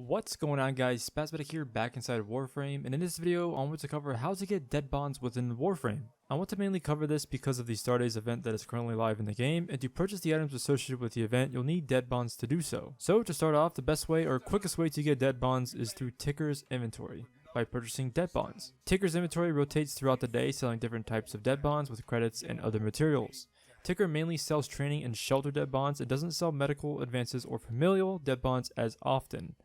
What's going on, guys? Spasmatic here, back inside Warframe, and in this video I want to cover how to get dead bonds within Warframe. I want to mainly cover this because of the Star Days event that is currently live in the game, and to purchase the items associated with the event you'll need dead bonds to do so. So to start off, the best way or quickest way to get dead bonds is through Ticker's inventory, by purchasing dead bonds. Ticker's inventory rotates throughout the day, selling different types of dead bonds with credits and other materials. Ticker mainly sells training and shelter dead bonds. It doesn't sell medical advances or familial dead bonds as often.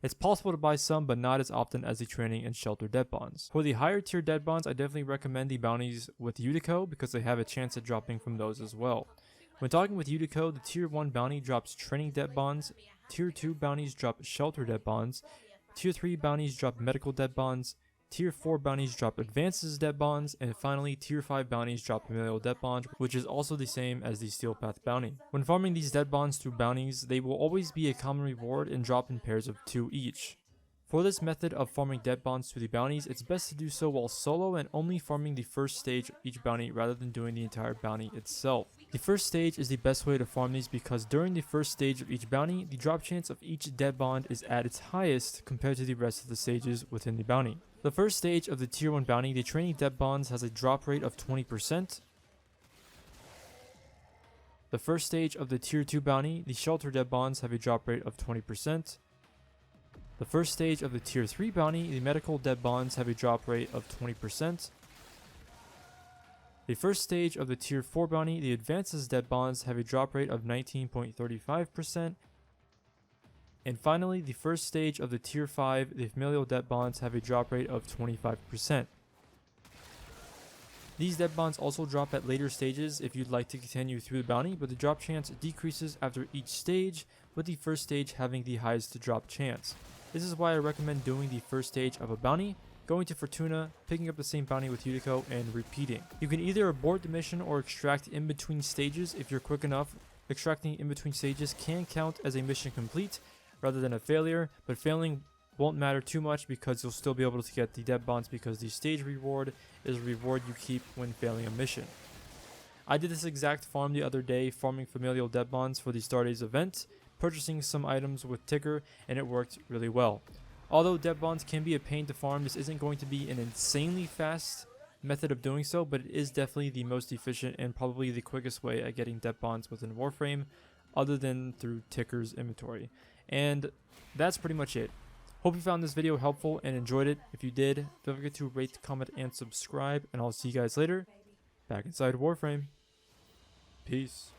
It's possible to buy some, but not as often as the training and shelter dead bonds. For the higher tier dead bonds, I definitely recommend the bounties with Utico because they have a chance at dropping from those as well. When talking with Utico, the tier 1 bounty drops training dead bonds, tier 2 bounties drop shelter dead bonds, tier 3 bounties drop medical dead bonds, tier 4 bounties drop advances dead bonds, and finally tier 5 bounties drop familial dead bonds, which is also the same as the steel path bounty. When farming these dead bonds through bounties, they will always be a common reward and drop in pairs of 2 each. For this method of farming dead bonds through the bounties, it's best to do so while solo and only farming the first stage of each bounty rather than doing the entire bounty itself. The first stage is the best way to farm these because during the first stage of each bounty, the drop chance of each dead bond is at its highest compared to the rest of the stages within the bounty. The first stage of the tier 1 bounty, the training dead bonds, has a drop rate of 20%. The first stage of the tier 2 bounty, the shelter dead bonds, have a drop rate of 20%. The first stage of the tier 3 bounty, the medical dead bonds, have a drop rate of 20%. The first stage of the tier 4 bounty, the advances dead bonds, have a drop rate of 19.35%. And finally, the first stage of the tier 5, the familial dead bonds, have a drop rate of 25%. These dead bonds also drop at later stages if you'd like to continue through the bounty, but the drop chance decreases after each stage, with the first stage having the highest drop chance. This is why I recommend doing the first stage of a bounty, going to Fortuna, picking up the same bounty with Utico, and repeating. You can either abort the mission or extract in between stages if you're quick enough. Extracting in between stages can count as a mission complete rather than a failure, but failing won't matter too much because you'll still be able to get the dead bonds because the stage reward is a reward you keep when failing a mission. I did this exact farm the other day, farming familial dead bonds for the Star Days event, purchasing some items with Ticker, and it worked really well. Although dead bonds can be a pain to farm, this isn't going to be an insanely fast method of doing so, but it is definitely the most efficient and probably the quickest way at getting dead bonds within Warframe, other than through Ticker's inventory. And that's pretty much it. Hope you found this video helpful and enjoyed it. If you did, don't forget to rate, comment, and subscribe, and I'll see you guys later, back inside Warframe. Peace.